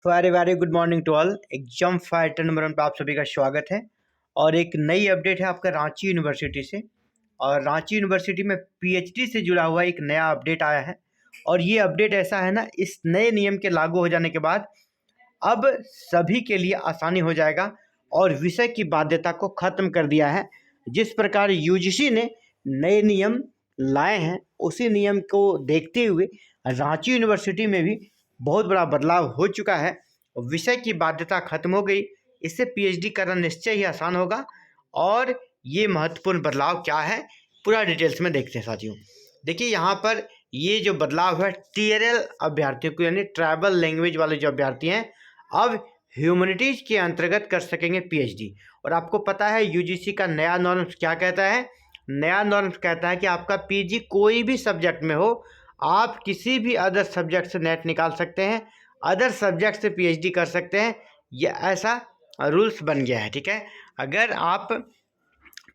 Very very good morning to all. Exam fighter number 1 पर आप सभी का स्वागत है। और एक नई अपडेट है आपका रांची यूनिवर्सिटी से। और रांची यूनिवर्सिटी में पीएचडी से जुड़ा हुआ एक नया अपडेट आया है। और ये अपडेट ऐसा है ना, इस नए नियम के लागू हो जाने के बाद अब सभी के लिए आसानी हो जाएगा और विषय की बाध्यता को ख़त्म कर दिया है। जिस प्रकार यूजीसी ने नए नियम लाए हैं, उसी नियम को देखते हुए रांची यूनिवर्सिटी में भी बहुत बड़ा बदलाव हो चुका है। विषय की बाध्यता खत्म हो गई। इससे पीएचडी करना निश्चय ही आसान होगा। और ये महत्वपूर्ण बदलाव क्या है, पूरा डिटेल्स में देखते हैं साथियों। देखिए यहाँ पर ये जो बदलाव है टीएलएल अभ्यर्थियों को, यानी ट्राइबल लैंग्वेज वाले जो अभ्यर्थी हैं, अब ह्यूमैनिटीज़ के अंतर्गत कर सकेंगे पीएचडी। और आपको पता है यूजीसी का नया नॉर्म्स क्या कहता है। नया नॉर्म्स कहता है कि आपका पीजी कोई भी सब्जेक्ट में हो, आप किसी भी अदर सब्जेक्ट से नेट निकाल सकते हैं, अदर सब्जेक्ट से पीएचडी कर सकते हैं। ये ऐसा रूल्स बन गया है, ठीक है। अगर आप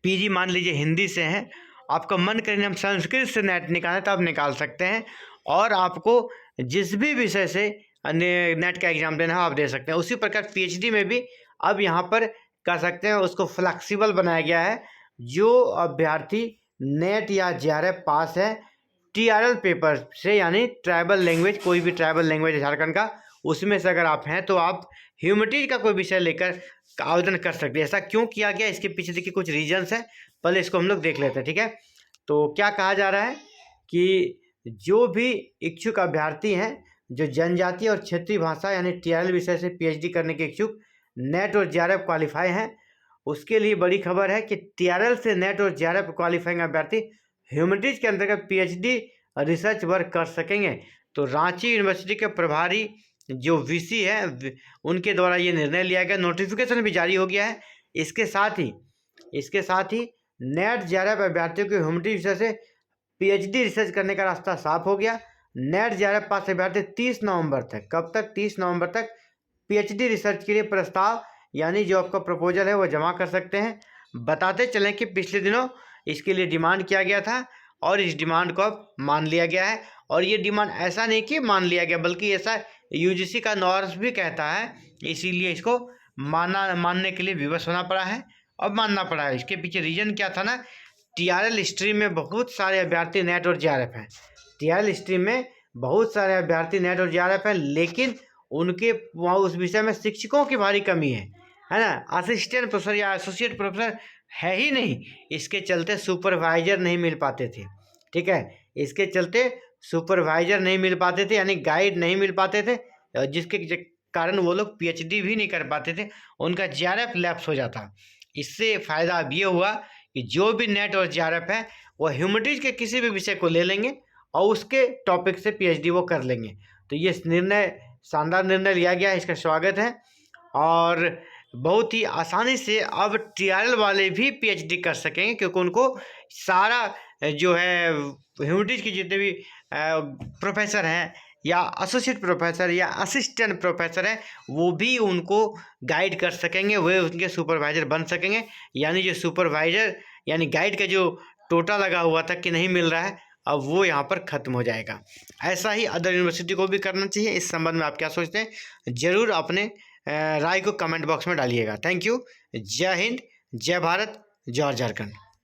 पीजी मान लीजिए हिंदी से हैं, आपका मन करें हम संस्कृत से नेट निकालें तो आप निकाल सकते हैं। और आपको जिस भी विषय से नेट का एग्ज़ाम देना है आप दे सकते हैं। उसी प्रकार पीएचडी में भी अब यहाँ पर कर सकते हैं। उसको फ्लेक्सिबल बनाया गया है। जो अभ्यर्थी नेट या जेआरएफ पास है टीआरएल पेपर से, यानी ट्राइबल लैंग्वेज, कोई भी ट्राइबल लैंग्वेज है झारखंड का, उसमें से अगर आप हैं तो आप ह्यूमैनिटीज का कोई विषय लेकर आवेदन कर सकते हैं। ऐसा क्यों किया गया, इसके पीछे देखिए कुछ रीजंस है, पहले इसको हम लोग देख लेते हैं, ठीक है। तो क्या कहा जा रहा है कि जो भी इच्छुक अभ्यर्थी हैं जो जनजातीय और क्षेत्रीय भाषा यानी टीआरएल विषय से पीएचडी करने के इच्छुक नेट और जेआरएफ क्वालिफाई हैं, उसके लिए बड़ी खबर है कि टीआरएल से नेट और जेआरएफ क्वालिफाइंग अभ्यर्थी ह्यूमैनिटीज के अंतर्गत पीएचडी रिसर्च वर्क कर सकेंगे। तो रांची यूनिवर्सिटी के प्रभारी जो वीसी है उनके द्वारा ये निर्णय लिया गया। नोटिफिकेशन भी जारी हो गया है। इसके साथ ही नेट जेआरएफ अभ्यर्थियों के ह्यूमैनिटीज विषय से पीएचडी रिसर्च करने का रास्ता साफ हो गया। नेट जेआरएफ पास अभ्यर्थी 30 नवंबर तक, कब तक, 30 नवंबर तक पीएचडी रिसर्च के लिए प्रस्ताव यानी जो आपका प्रपोजल है वो जमा कर सकते हैं। बताते चलें कि पिछले दिनों इसके लिए डिमांड किया गया था और इस डिमांड को अब मान लिया गया है। और ये डिमांड ऐसा नहीं कि मान लिया गया, बल्कि ऐसा यूजीसी का नॉर्म्स भी कहता है, इसीलिए इसको मानने के लिए विवश होना पड़ा है और मानना पड़ा है। इसके पीछे रीजन क्या था ना, टीआरएल स्ट्रीम में बहुत सारे अभ्यर्थी नेट और जेआरएफ हैं। टीआरएल स्ट्रीम में बहुत सारे अभ्यर्थी नेट और जेआरएफ हैं, लेकिन उनके वहाँ उस विषय में शिक्षकों की भारी कमी है ना। असिस्टेंट प्रोफेसर या एसोसिएट प्रोफेसर है ही नहीं। इसके चलते सुपरवाइजर नहीं मिल पाते थे, ठीक है। इसके चलते सुपरवाइजर नहीं मिल पाते थे, यानी गाइड नहीं मिल पाते थे, जिसके कारण वो लोग पीएचडी भी नहीं कर पाते थे, उनका जेआरएफ लैप्स हो जाता। इससे फ़ायदा अब ये हुआ कि जो भी नेट और जेआरएफ है वो ह्यूमैनिटीज के किसी भी विषय को ले लेंगे और उसके टॉपिक से पीएचडी वो कर लेंगे। तो ये निर्णय, शानदार निर्णय लिया गया है, इसका स्वागत है। और बहुत ही आसानी से अब टीआरएल वाले भी पीएचडी कर सकेंगे, क्योंकि उनको सारा जो है ह्यूमैनिटीज के जितने भी प्रोफेसर हैं या एसोसिएट प्रोफेसर या असिस्टेंट प्रोफेसर हैं, वो भी उनको गाइड कर सकेंगे, वे उनके सुपरवाइजर बन सकेंगे। यानी जो सुपरवाइजर यानी गाइड का जो टोटा लगा हुआ था कि नहीं मिल रहा है, अब वो यहाँ पर ख़त्म हो जाएगा। ऐसा ही अदर यूनिवर्सिटी को भी करना चाहिए। इस संबंध में आप क्या सोचते हैं, ज़रूर अपने राय को कमेंट बॉक्स में डालिएगा। Thank you. जय हिंद, जय भारत, जय झारखंड।